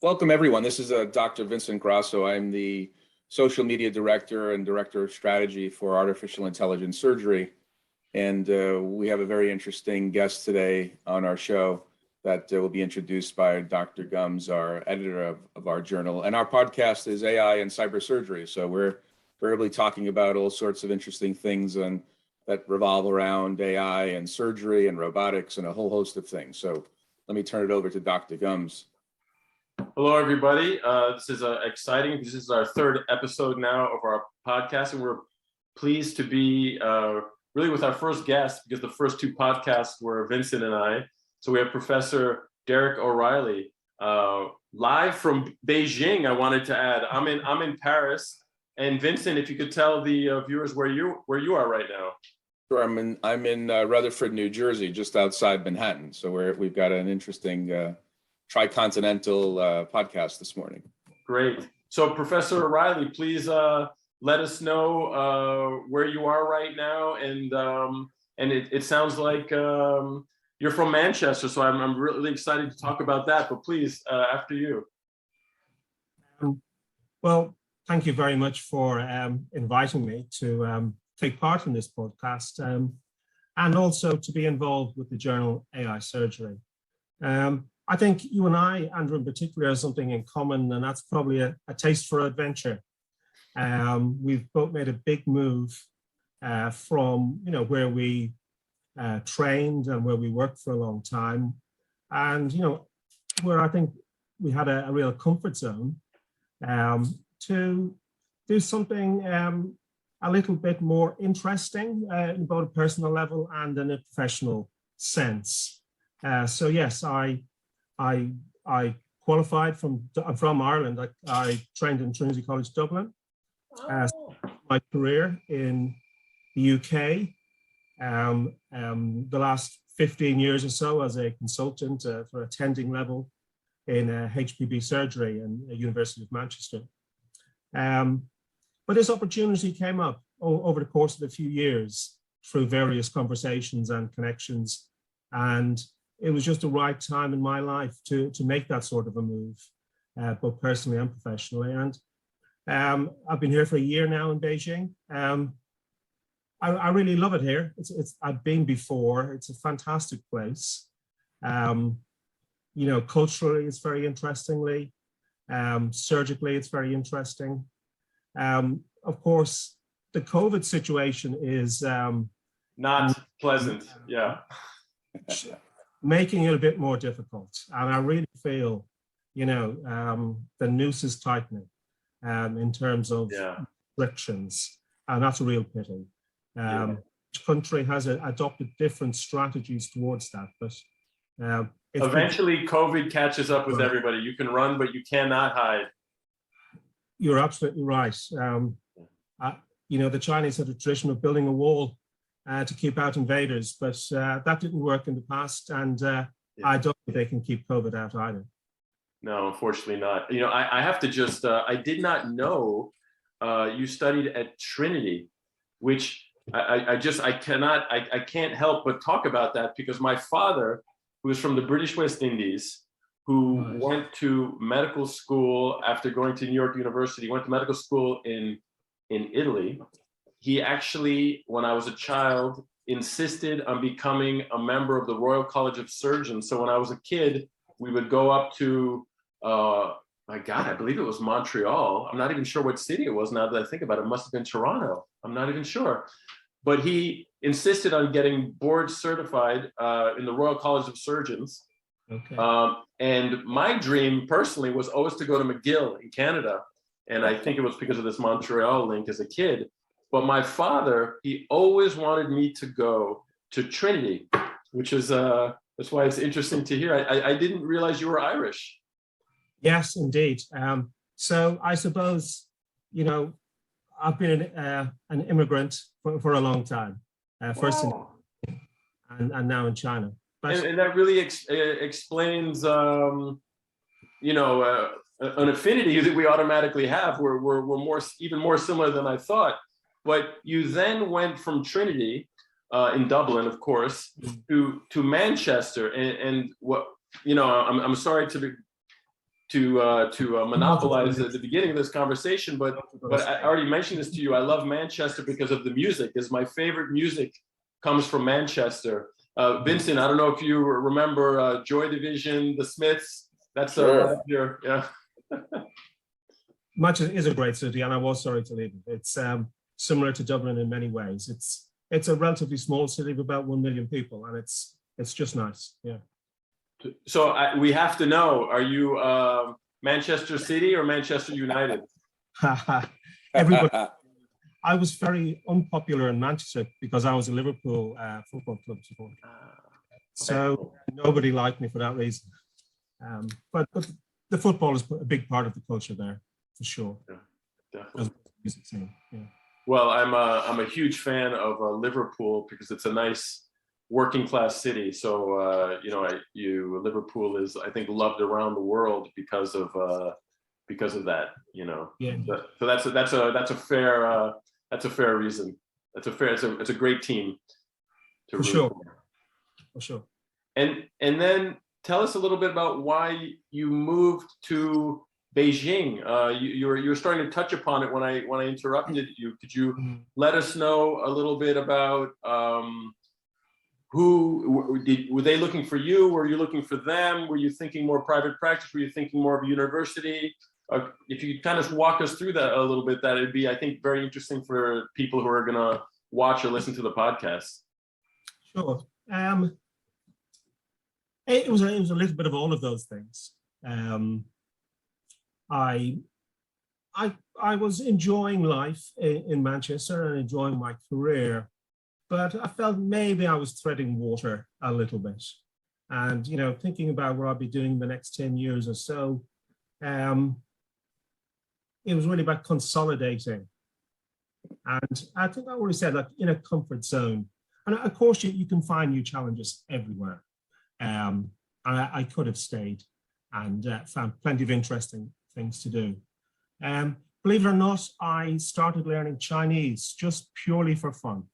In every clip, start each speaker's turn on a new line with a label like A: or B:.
A: Welcome, everyone. This is Dr. Vincent Grasso. I'm the social media director and director of strategy for Artificial Intelligence Surgery. And we have a very interesting guest today on our show that will be introduced by Dr. Gumbs, our editor of our journal. And our podcast is AI and Cybersurgery. So we're verbally talking about all sorts of interesting things that revolve around AI and surgery and robotics and a whole host of things. So let me turn it over to Dr. Gumbs.
B: Hello, everybody. This is exciting. This is our third episode now of our podcast, and we're pleased to be really with our first guest because the first two podcasts were Vincent and I. So we have Professor Derek O'Reilly live from Beijing. I wanted to add, I'm in Paris, and Vincent, if you could tell the viewers where you are right now.
A: Sure, I'm in Rutherford, New Jersey, just outside Manhattan. So we've got an interesting tri-continental podcast this morning.
B: Great. So Professor O'Reilly, please let us know where you are right now. And it sounds like you're from Manchester, so I'm really excited to talk about that, but please, after you.
C: Well, thank you very much for inviting me to take part in this podcast and also to be involved with the journal AI Surgery. I think you and I, Andrew in particular, have something in common, and that's probably a taste for adventure. We've both made a big move from where we trained and where we worked for a long time, and where I think we had a real comfort zone to do something a little bit more interesting in both a personal level and in a professional sense. So yes, I qualified I'm from Ireland. I trained in Trinity College Dublin. My career in the UK, the last 15 years or so as a consultant for attending level in HPB surgery in the University of Manchester. But this opportunity came up over the course of a few years through various conversations and connections, and it was just the right time in my life to make that sort of a move, both personally and professionally. And I've been here for a year now in Beijing. I really love it here. I've been before. It's a fantastic place. Culturally, it's very interestingly. Surgically, it's very interesting. Of course, the COVID situation is
B: not pleasant. Yeah.
C: Making it a bit more difficult. And I really feel, the noose is tightening in terms of restrictions. And that's a real pity. Each country has adopted different strategies towards that. But
B: eventually COVID catches up with everybody. You can run, but you cannot hide.
C: You're absolutely right. The Chinese had a tradition of building a wall to keep out invaders, but that didn't work in the past, and I don't think they can keep COVID out either.
B: No, unfortunately not. I have to just, I did not know you studied at Trinity, which I can't help but talk about that because my father, who was from the British West Indies, who went to medical school after going to New York University, went to medical school in Italy. He actually, when I was a child, insisted on becoming a member of the Royal College of Surgeons. So when I was a kid, we would go up to, I believe it was Montreal. I'm not even sure what city it was now that I think about it. It must have been Toronto. I'm not even sure. But he insisted on getting board certified in the Royal College of Surgeons.
C: Okay.
B: And my dream personally was always to go to McGill in Canada. And I think it was because of this Montreal link as a kid. But my father, he always wanted me to go to Trinity, which is, that's why it's interesting to hear. I didn't realize you were Irish.
C: Yes, indeed. So I suppose, I've been an immigrant for a long time, first and now in China. But,
B: and that really explains, an affinity that we automatically have. We're even more similar than I thought. But you then went from Trinity in Dublin, of course, to Manchester, and what I'm sorry monopolize the beginning of this conversation, but I already mentioned this to you. I love Manchester because of the music. Is my favorite music comes from Manchester. Vincent, I don't know if you remember Joy Division, The Smiths. That's right up here. Yeah.
C: Manchester is a great city, and I was sorry to leave it. It's similar to Dublin in many ways. It's a relatively small city of about 1 million people, and it's just nice. Yeah.
B: So we have to know: are you Manchester City or Manchester United?
C: Everybody. I was very unpopular in Manchester because I was a Liverpool football club supporter. So nobody liked me for that reason. But the football is a big part of the culture there, for sure.
B: Yeah, definitely.
C: Music scene, yeah.
B: Well, I'm a huge fan of Liverpool because it's a nice working class city. So Liverpool is, I think, loved around the world because of that.
C: Yeah.
B: So that's a fair reason. It's a great team.
C: For sure. For sure.
B: And then tell us a little bit about why you moved to Beijing. You were starting to touch upon it when I interrupted you. Could you let us know a little bit about were they looking for you? Were you looking for them? Were you thinking more private practice? Were you thinking more of a university? If you could kind of walk us through that a little bit, that would be, I think, very interesting for people who are going to watch or listen to the podcast.
C: Sure. It was a little bit of all of those things. I was enjoying life in Manchester and enjoying my career, but I felt maybe I was treading water a little bit. And, thinking about what I'll be doing the next 10 years or so, it was really about consolidating. And I think I already said, like, in a comfort zone. And of course, you can find new challenges everywhere. And I could have stayed and found plenty of interesting things to do. Believe it or not, I started learning Chinese just purely for fun.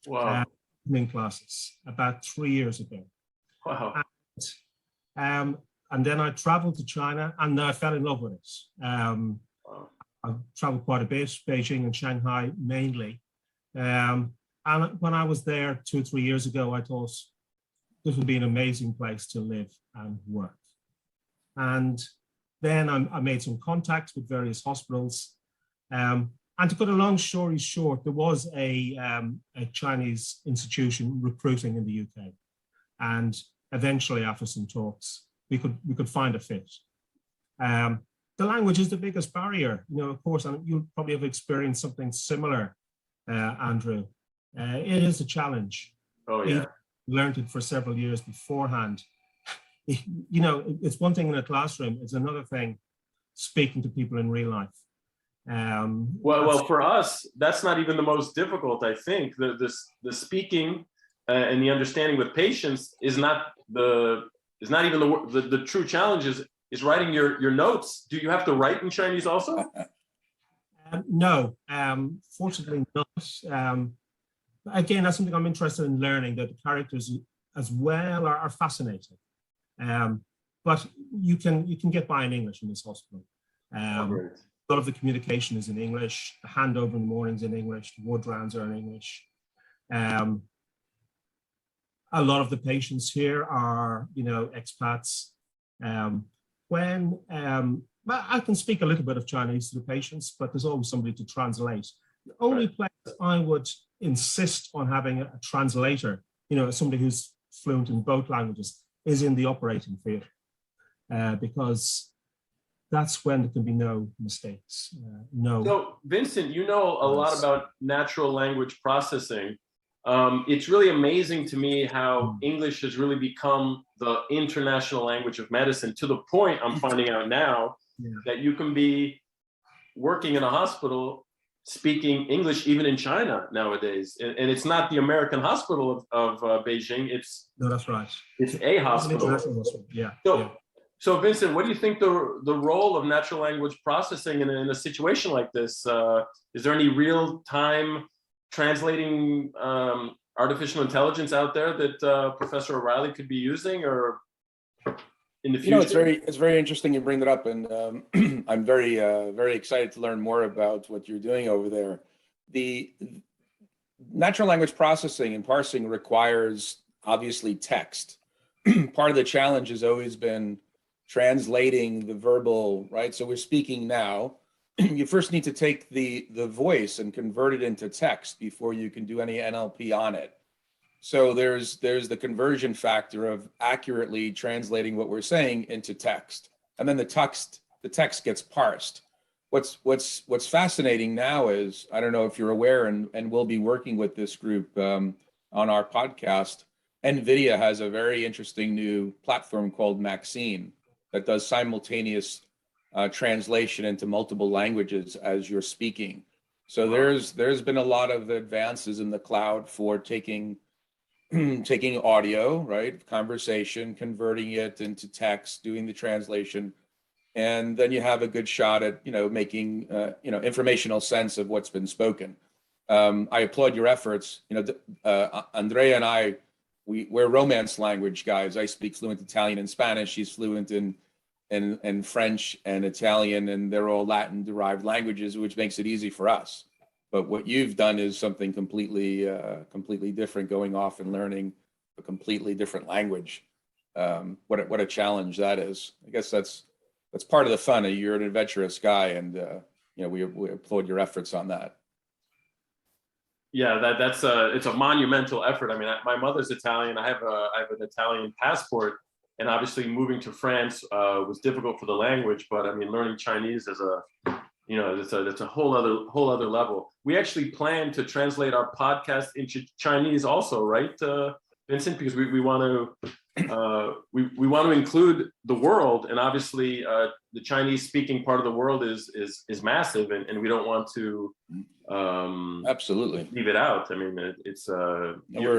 B: Wow.
C: In classes about 3 years ago.
B: Wow.
C: And then I traveled to China and I fell in love with it.
B: Wow.
C: I've traveled quite a bit, Beijing and Shanghai mainly. And when I was there 2 or 3 years ago, I thought this would be an amazing place to live and work. And then I made some contacts with various hospitals. And to cut a long story short, there was a Chinese institution recruiting in the UK. And eventually, after some talks, we could find a fit. The language is the biggest barrier, of course, and you'll probably have experienced something similar, Andrew. It is a challenge.
B: Oh, yeah.
C: Learned it for several years beforehand. It's one thing in a classroom, it's another thing speaking to people in real life.
B: Well, for us, that's not even the most difficult, I think. The speaking and the understanding with patients is not even the true challenge is writing your notes. Do you have to write in Chinese also?
C: No, fortunately not. Again, that's something I'm interested in learning, that the characters as well are fascinating. But you can get by in English in this hospital. A lot of the communication is in English. The handover in the mornings in English. The ward rounds are in English. A lot of the patients here are, expats. I can speak a little bit of Chinese to the patients, but there's always somebody to translate. The only place I would insist on having a translator, somebody who's fluent in both languages, is in the operating theatre, because that's when there can be no mistakes.
B: So, Vincent, you know a lot about natural language processing. It's really amazing to me how English has really become the international language of medicine, to the point I'm finding out now that you can be working in a hospital speaking English even in China nowadays. And it's not the American hospital of Beijing.
C: No, that's right.
B: It's a hospital.
C: Yeah.
B: So Vincent, what do you think the role of natural language processing in a situation like this? Is there any real-time translating artificial intelligence out there that Professor O'Reilly could be using, or in the
A: You
B: future?
A: know, it's very interesting you bring that up, and I'm very excited to learn more about what you're doing over there. The natural language processing and parsing requires obviously text. Part of the challenge has always been translating the verbal, right? So we're speaking now. You first need to take the voice and convert it into text before you can do any NLP on it. So there's the conversion factor of accurately translating what we're saying into text, and then the text gets parsed. What's fascinating now is, I don't know if you're aware, and we'll be working with this group on our podcast. NVIDIA has a very interesting new platform called Maxine that does simultaneous translation into multiple languages as you're speaking. So there's been a lot of advances in the cloud for taking audio, right, conversation, converting it into text, doing the translation, and then you have a good shot at making informational sense of what's been spoken. I applaud your efforts. Andrea and I, we're Romance language guys. I speak fluent Italian and Spanish. She's fluent in French and Italian, and they're all Latin derived languages, which makes it easy for us. But what you've done is something completely different, going off and learning a completely different language. What a challenge that is. I guess that's part of the fun. You're an adventurous guy, and we applaud your efforts on that.
B: Yeah, it's a monumental effort. I mean, my mother's Italian. I have an Italian passport, and obviously moving to France was difficult for the language. But I mean, learning Chinese is it's a whole other level. We actually plan to translate our podcast into Chinese also, right, Vincent? Because we want to include the world, and obviously the Chinese speaking part of the world is massive, and we don't want to
A: absolutely
B: leave it out. I mean, it's
A: you're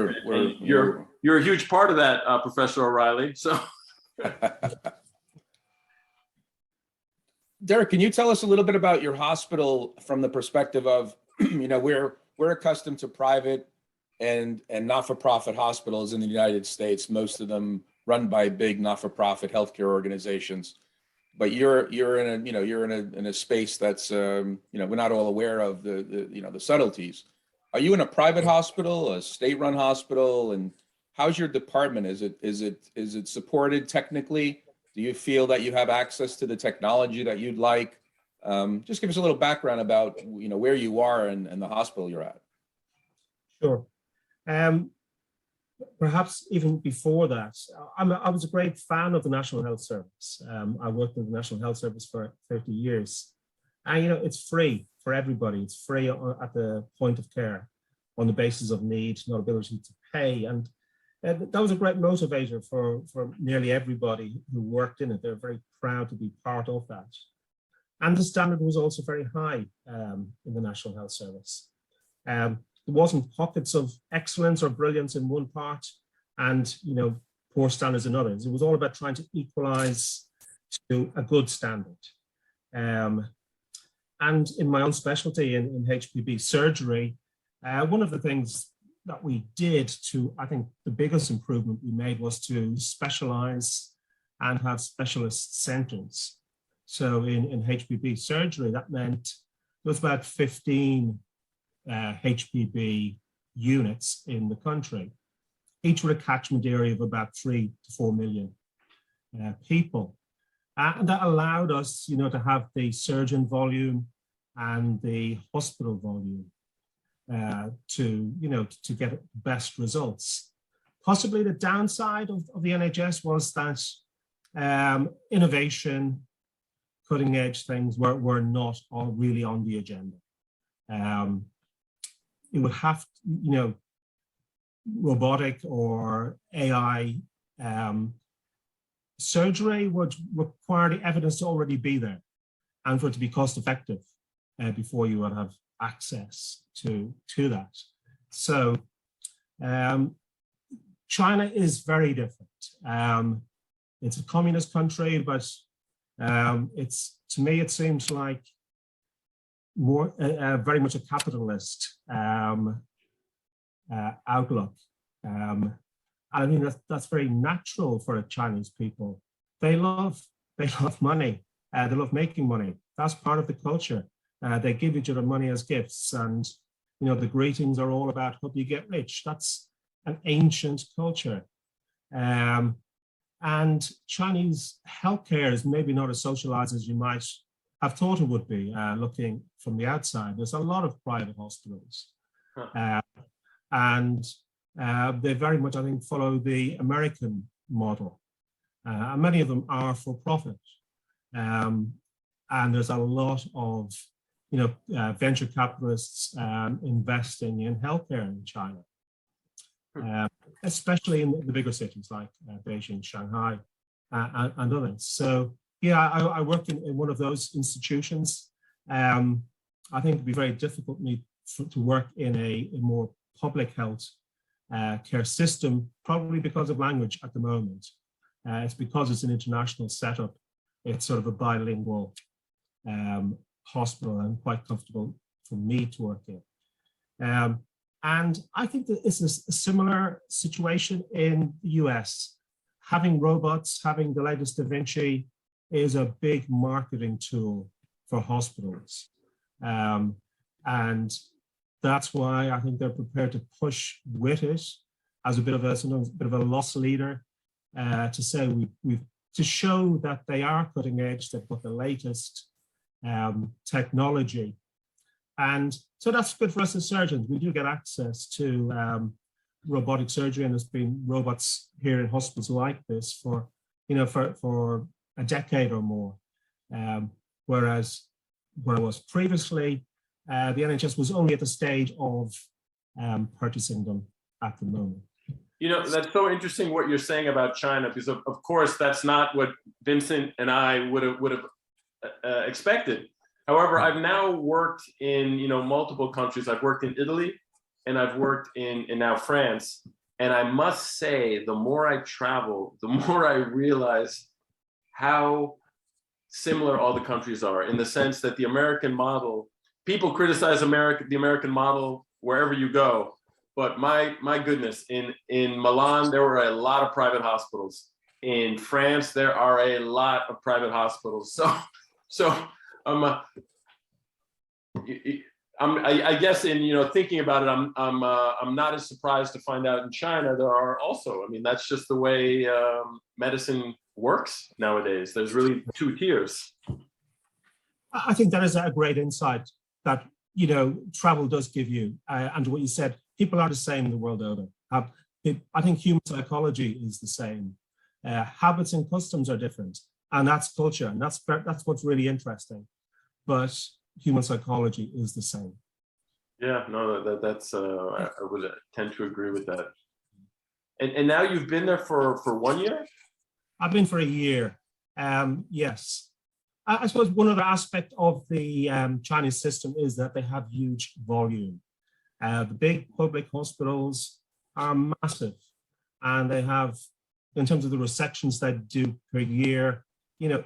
B: a huge part of that, Professor O'Reilly. So.
A: Derek, can you tell us a little bit about your hospital from the perspective of, we're accustomed to private and not-for-profit hospitals in the United States, most of them run by big not-for-profit healthcare organizations. But you're in a space that's we're not all aware of the subtleties. Are you in a private hospital, a state-run hospital, and how's your department? Is it supported technically? Do you feel that you have access to the technology that you'd like? Just give us a little background about where you are and the hospital you're at.
C: Sure. Perhaps even before that, I was a great fan of the National Health Service. I worked in the National Health Service for 30 years. And it's free for everybody. It's free at the point of care on the basis of need, not ability to pay. And that was a great motivator for nearly everybody who worked in it. They're very proud to be part of that. And the standard was also very high in the National Health Service. There wasn't pockets of excellence or brilliance in one part and poor standards in others. It was all about trying to equalize to a good standard. And in my own specialty in HPB surgery, one of the things that we did I think the biggest improvement we made was to specialize and have specialist centers. So in HPB surgery, that meant there was about 15 HPB units in the country, each with a catchment area of about 3 to 4 million people. And that allowed us, to have the surgeon volume and the hospital volume to get best results. Possibly the downside of the NHS was that innovation, cutting edge things were not all really on the agenda. It would have, robotic or AI surgery would require the evidence to already be there and for it to be cost effective before you would have access to that. So China is very different. It's a communist country, but to me it seems like more very much a capitalist outlook. I mean that's very natural for Chinese people they love money. They love making money. That's part of the culture. They give each other money as gifts, and the greetings are all about hope you get rich. That's an ancient culture. And Chinese healthcare is maybe not as socialized as you might have thought it would be, looking from the outside. There's a lot of private hospitals. And they very much, I think, follow the American model. And many of them are for profit. And there's a lot of venture capitalists investing in healthcare in China, especially in the bigger cities like Beijing, Shanghai, and others. So yeah, I work in one of those institutions. I think it'd be very difficult for me to work in a more public health care system, probably because of language at the moment. It's because it's an international setup. It's sort of a bilingual hospital and quite comfortable for me to work in. And I think that it's a similar situation in the US. Having robots, having the latest Da Vinci is a big marketing tool for hospitals. And that's why I think they're prepared to push with it as a bit of a loss leader, to say to show that they are cutting edge, they've got the latest technology. And so that's good for us as surgeons. We do get access to robotic surgery, and there's been robots here in hospitals like this for a decade or more. Whereas where I was previously, the NHS was only at the stage of purchasing them at the moment.
B: That's so interesting what you're saying about China, because of course that's not what Vincent and I would have expected. However, I've now worked in multiple countries. I've worked in Italy, and I've worked in now France. And I must say, the more I travel, the more I realize how similar all the countries are, in the sense that the American model, people criticize the American model wherever you go. But my goodness, in Milan, there were a lot of private hospitals. In France, there are a lot of private hospitals. So I guess in thinking about it, I'm not as surprised to find out in China there are also. I mean, that's just the way medicine works nowadays. There's really two tiers.
C: I think that is a great insight that travel does give you, and what you said. People are the same the world over. I think human psychology is the same. Habits and customs are different, and that's culture, and that's what's really interesting. But human psychology is the same.
B: Yeah, no, that's I would tend to agree with that. And now you've been there for 1 year?
C: I've been for a year. Yes. I suppose one other aspect of the Chinese system is that they have huge volume. The big public hospitals are massive, and they have, in terms of the resections they do per year,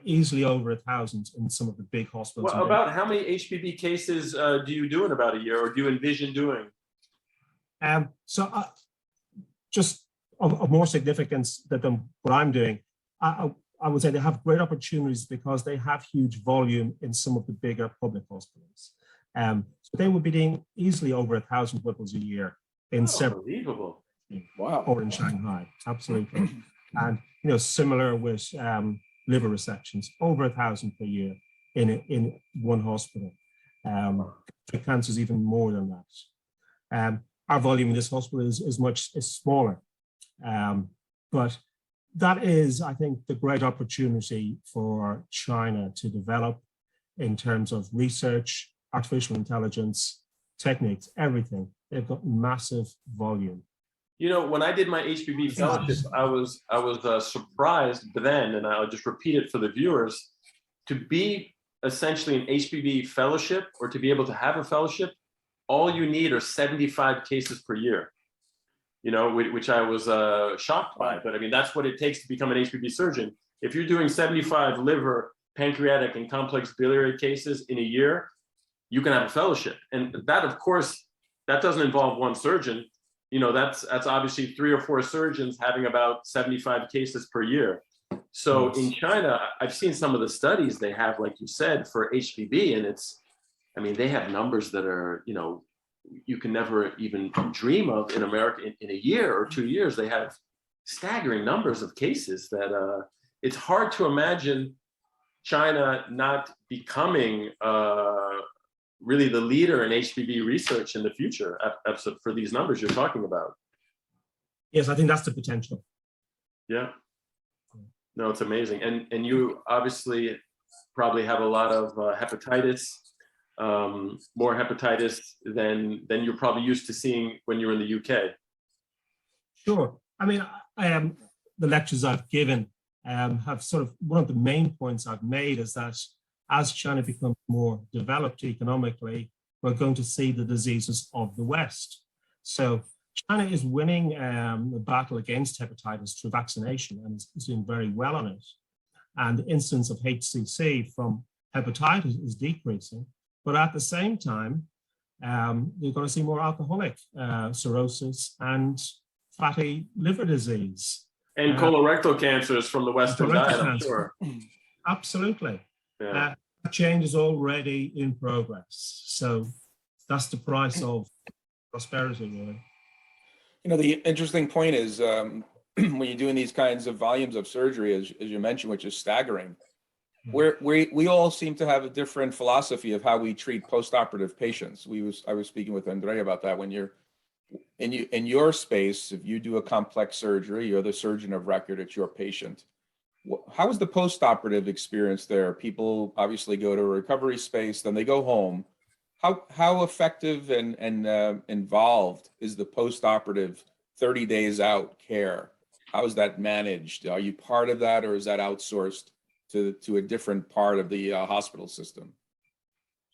C: easily over 1,000 in some of the big hospitals.
B: Well, about how many HPV cases do you do in about a year, or do you envision doing?
C: Just of more significance than what I'm doing, I would say they have great opportunities because they have huge volume in some of the bigger public hospitals. So they would be doing easily over 1,000 whipples a year in several.
B: Unbelievable.
A: Wow.
C: Or in Shanghai, absolutely. And similar with liver resections, over 1,000 per year in one hospital. Cancer is even more than that. Our volume in this hospital is much smaller, but that is, I think, the great opportunity for China to develop in terms of research, artificial intelligence, techniques, everything. They've got massive volume.
B: When I did my HPV fellowship, I was surprised then, and I'll just repeat it for the viewers, to be essentially an HPV fellowship, or to be able to have a fellowship, all you need are 75 cases per year, which I was shocked by. But I mean, that's what it takes to become an HPV surgeon. If you're doing 75 liver, pancreatic, and complex biliary cases in a year, you can have a fellowship. And that, of course, that doesn't involve one surgeon. That's obviously 3 or 4 surgeons having about 75 cases per year. So
C: Yes.
B: in China, I've seen some of the studies they have, like you said, for HPV, and I mean, they have numbers that are, you can never even dream of in America. In a year or 2 years, they have staggering numbers of cases that it's hard to imagine China not becoming really the leader in HPV research in the future for these numbers you're talking about.
C: Yes, I think that's the potential.
B: Yeah. No, it's amazing. And you obviously probably have a lot of hepatitis, more hepatitis than you're probably used to seeing when you're in the UK.
C: Sure. I mean, the lectures I've given have sort of, one of the main points I've made is that as China becomes more developed economically, we're going to see the diseases of the West. So China is winning the battle against hepatitis through vaccination and is doing very well on it. And the incidence of HCC from hepatitis is decreasing. But at the same time, you're going to see more alcoholic cirrhosis and fatty liver disease.
B: And colorectal cancers from the Western diet, I'm sure.
C: Absolutely.
B: Yeah.
C: Change is already in progress. So that's the price of prosperity, really.
A: The interesting point is when you're doing these kinds of volumes of surgery, as you mentioned, which is staggering, we all seem to have a different philosophy of how we treat post-operative patients. I was speaking with Andrea about that. When you're in your space, if you do a complex surgery, you're the surgeon of record, it's your patient. How is the post-operative experience there? People obviously go to a recovery space, then they go home. How effective and involved is the post-operative 30 days out care? How is that managed? Are you part of that, or is that outsourced to a different part of the hospital system?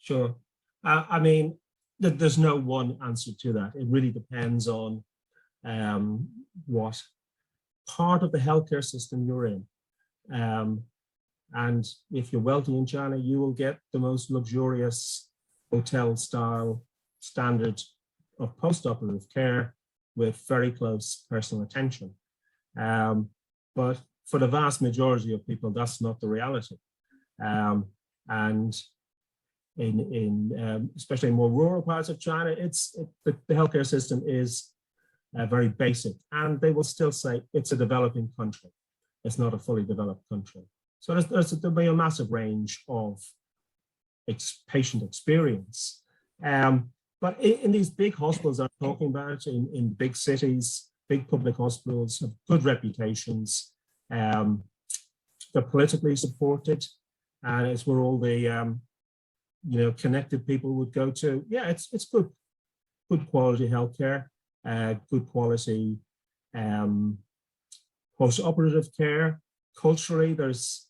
C: Sure. I mean, there's no one answer to that. It really depends on what part of the healthcare system you're in. And if you're wealthy in China, you will get the most luxurious hotel style standard of post-operative care with very close personal attention. But for the vast majority of people, that's not the reality. And in especially in more rural parts of China, the healthcare system is very basic, and they will still say it's a developing country. It's not a fully developed country. So there'll be a massive range of patient experience. But in these big hospitals I'm talking about, in big cities, big public hospitals have good reputations. They're politically supported, and it's where all the connected people would go to. Yeah, it's good quality healthcare, good quality post-operative care. Culturally, there's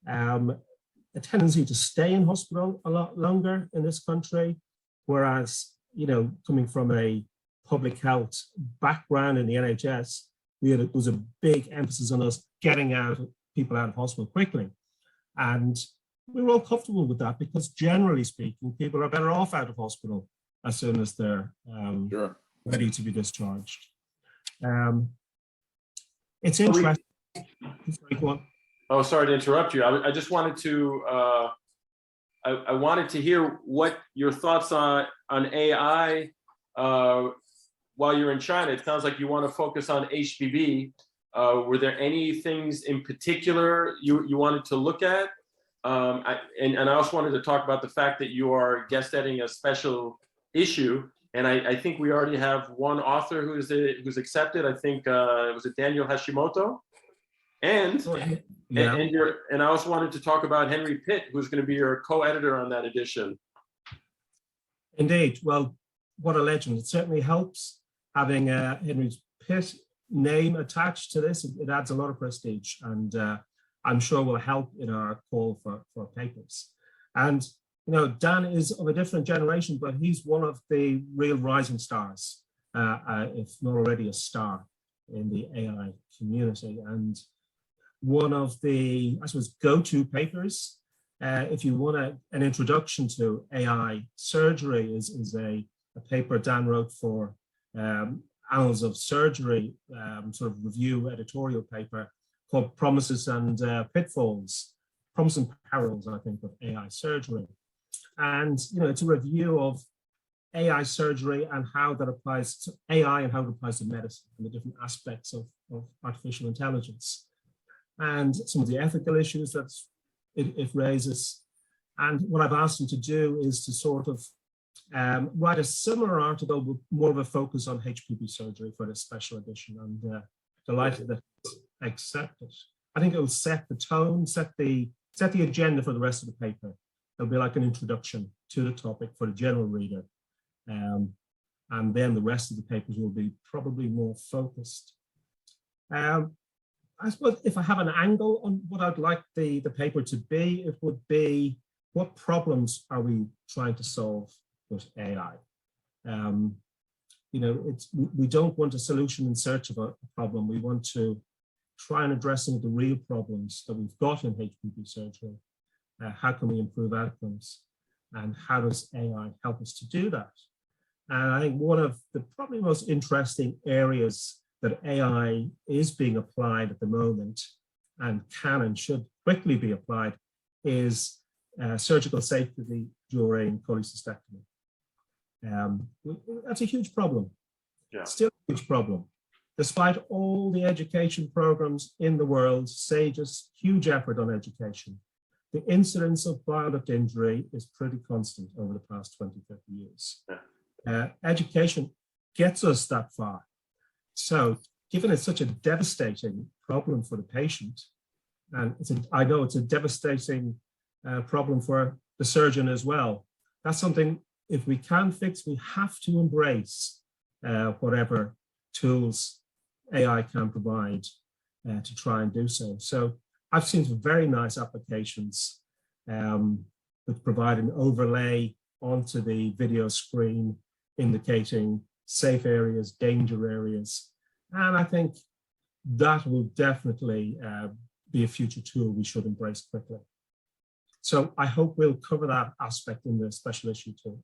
C: a tendency to stay in hospital a lot longer in this country, whereas, coming from a public health background in the NHS, there was a big emphasis on us getting people out of hospital quickly. And we were all comfortable with that because, generally speaking, people are better off out of hospital as soon as they're
A: Sure.
C: ready to be discharged. It's interesting. Sorry, go on.
B: Oh, sorry to interrupt you. I just wanted to, I wanted to hear what your thoughts on AI while you're in China. It sounds like you want to focus on HPV. Were there any things in particular you wanted to look at? And I also wanted to talk about the fact that you are guest editing a special issue. And I think we already have one author who's accepted. I think, was it Daniel Hashimoto? And I also wanted to talk about Henry Pitt, who's going to be your co-editor on that edition.
C: Indeed. Well, what a legend. It certainly helps having Henry Pitt name attached to this. It adds a lot of prestige, and I'm sure will help in our call for papers. And Dan is of a different generation, but he's one of the real rising stars, if not already a star in the AI community. And one of the, I suppose, go-to papers, if you want an introduction to AI surgery, is a paper Dan wrote for Annals of Surgery, sort of review editorial paper called Promises and Pitfalls, Promises and Perils, I think, of AI surgery. And, it's a review of AI surgery and how that applies to AI and how it applies to medicine and the different aspects of artificial intelligence and some of the ethical issues that it raises. And what I've asked them to do is to sort of write a similar article with more of a focus on HPV surgery for this special edition. And delighted that it's accepted. I think it will set the tone, set the agenda for the rest of the paper. It'll be like an introduction to the topic for the general reader. And then the rest of the papers will be probably more focused. I suppose if I have an angle on what I'd like the paper to be, it would be, what problems are we trying to solve with AI? We don't want a solution in search of a problem. We want to try and address some of the real problems that we've got in HPV surgery. How can we improve outcomes? And how does AI help us to do that? And I think one of the probably most interesting areas that AI is being applied at the moment and can and should quickly be applied is surgical safety during cholecystectomy. That's a huge problem.
B: Yeah.
C: Still a huge problem. Despite all the education programs in the world, SAGE's huge effort on education, the incidence of bile duct injury is pretty constant over the past 20, 50 years.
B: Yeah.
C: Education gets us that far. So given it's such a devastating problem for the patient, and I know it's a devastating problem for the surgeon as well, that's something, if we can fix, we have to embrace whatever tools AI can provide to try and do so. So I've seen some very nice applications that provide an overlay onto the video screen indicating safe areas, danger areas. And I think that will definitely be a future tool we should embrace quickly. So I hope we'll cover that aspect in the special issue too.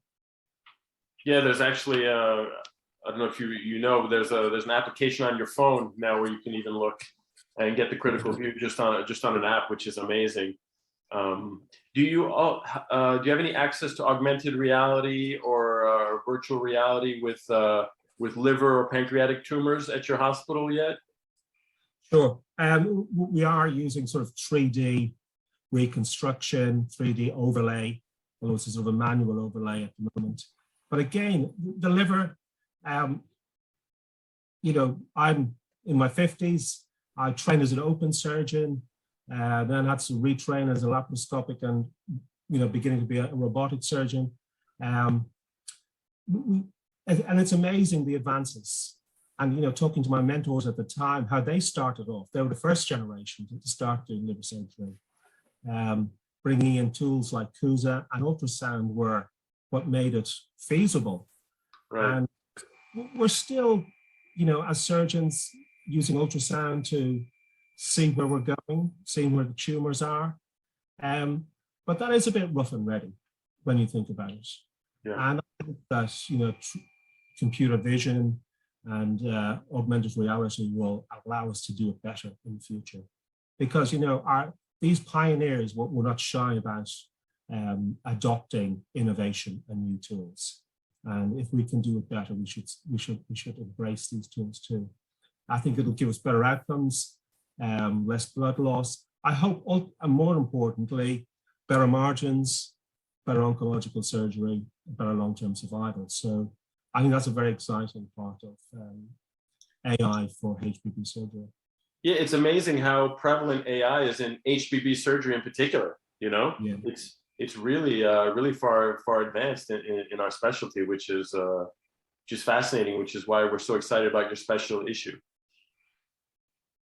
B: Yeah, there's actually, I don't know if you know, there's an application on your phone now where you can even look and get the critical view just on an app, which is amazing. Do you have any access to augmented reality or virtual reality with liver or pancreatic tumors at your hospital yet?
C: Sure. We are using sort of 3D reconstruction, 3D overlay, although it's a sort of a manual overlay at the moment. But again, the liver, I'm in my 50s. I trained as an open surgeon, then had to retrain as a laparoscopic and, beginning to be a robotic surgeon. And it's amazing the advances. And, talking to my mentors at the time, how they started off. They were the first generation to start doing liver surgery. Bringing in tools like CUSA and ultrasound were what made it feasible.
B: Right.
C: And we're still, as surgeons, using ultrasound to see where we're going, seeing where the tumors are. But that is a bit rough and ready when you think about it.
B: Yeah.
C: And I think that, computer vision and augmented reality will allow us to do it better in the future. Because, these pioneers were not shy about adopting innovation and new tools. And if we can do it better, we should embrace these tools too. I think it'll give us better outcomes, less blood loss. I hope, and more importantly, better margins, better oncological surgery, better long-term survival. So I think that's a very exciting part of AI for HPV surgery.
B: Yeah, it's amazing how prevalent AI is in HPV surgery in particular. Yeah. It's really really far advanced in our specialty, which is fascinating, which is why we're so excited about your special issue.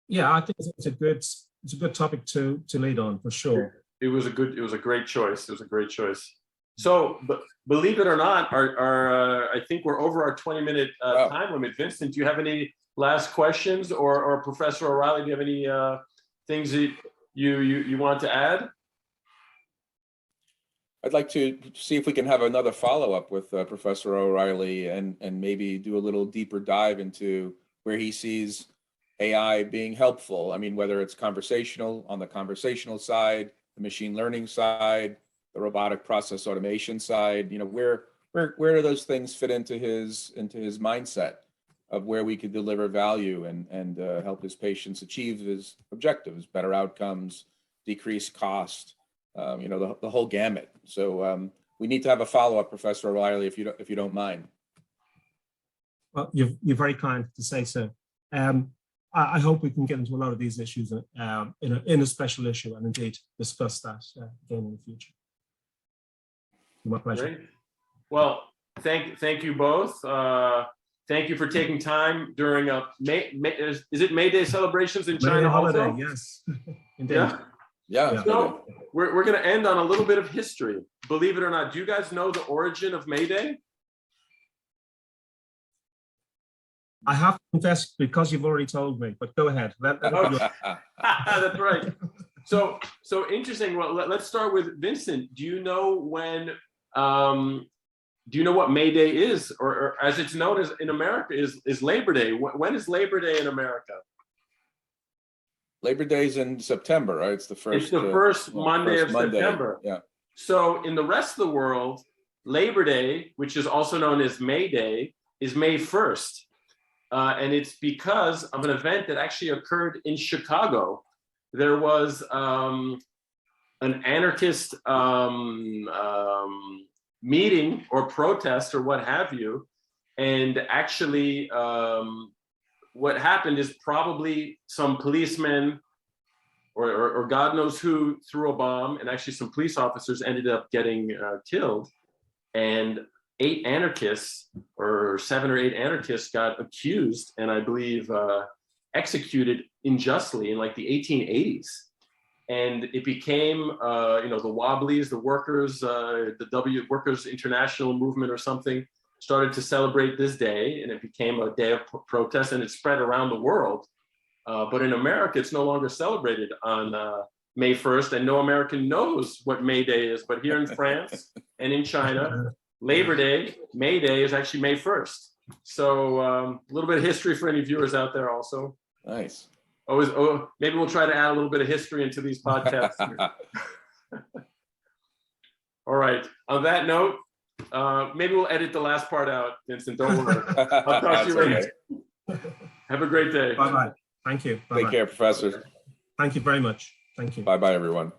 C: Yeah, I think it's a good topic to lead on for sure.
B: It was a great choice. It was a great choice. So, but believe it or not, I think we're over our 20-minute time limit. Vincent, do you have any last questions, or Professor O'Reilly, do you have any things that you want to add?
A: I'd like to see if we can have another follow-up with Professor O'Reilly and maybe do a little deeper dive into where he sees AI being helpful. I mean, whether it's conversational, on the conversational side, the machine learning side, the robotic process automation side, you know, where do those things fit into his mindset of where we could deliver value and help his patients achieve his objectives, better outcomes, decrease cost, you know, the whole gamut. So we need to have a follow-up, Professor O'Reilly, if you don't mind.
C: Well, you're very kind to say so. I hope we can get into a lot of these issues in a special issue, and indeed discuss that again in the future. My pleasure.
B: Great. Well, thank you both. Thank you for taking time during is it Mayday celebrations in China
C: holiday,
B: also?
C: Yes. Indeed.
B: Yeah.
A: Yeah.
B: So we're going to end on a little bit of history. Believe it or not, do you guys know the origin of Mayday?
C: I have to confess because you've already told me, but go ahead.
B: That's right. So interesting. Well, let's start with Vincent. Do you know when? Do you know what Mayday is, or as it's known as in America, is Labor Day? When is Labor Day in America?
A: Labor Day's in September, right? It's the first.
B: It's the first Monday of September.
A: Yeah.
B: So in the rest of the world, Labor Day, which is also known as May Day, is May 1st. And it's because of an event that actually occurred in Chicago. There was an anarchist meeting or protest or what have you. And actually, what happened is probably some policemen or God knows who threw a bomb, and actually some police officers ended up getting killed. And 8 anarchists, or 7 or 8 anarchists, got accused and I believe executed unjustly in like the 1880s. And it became, you know, the Wobblies, the workers, the Workers International Movement or something, started to celebrate this day, and it became a day of protest, and it spread around the world. But in America, it's no longer celebrated on May 1st, and no American knows what May Day is. But here in France and in China, Labor Day, May Day is actually May 1st. So a little bit of history for any viewers out there also.
A: Nice.
B: Maybe we'll try to add a little bit of history into these podcasts. All right. On that note, maybe we'll edit the last part out, Vincent. Don't worry. I'll talk to you later. Have a great day.
C: Bye-bye. Thank you. Bye-bye.
A: Take care, Professor.
C: Thank you very much. Thank you.
A: Bye-bye, everyone.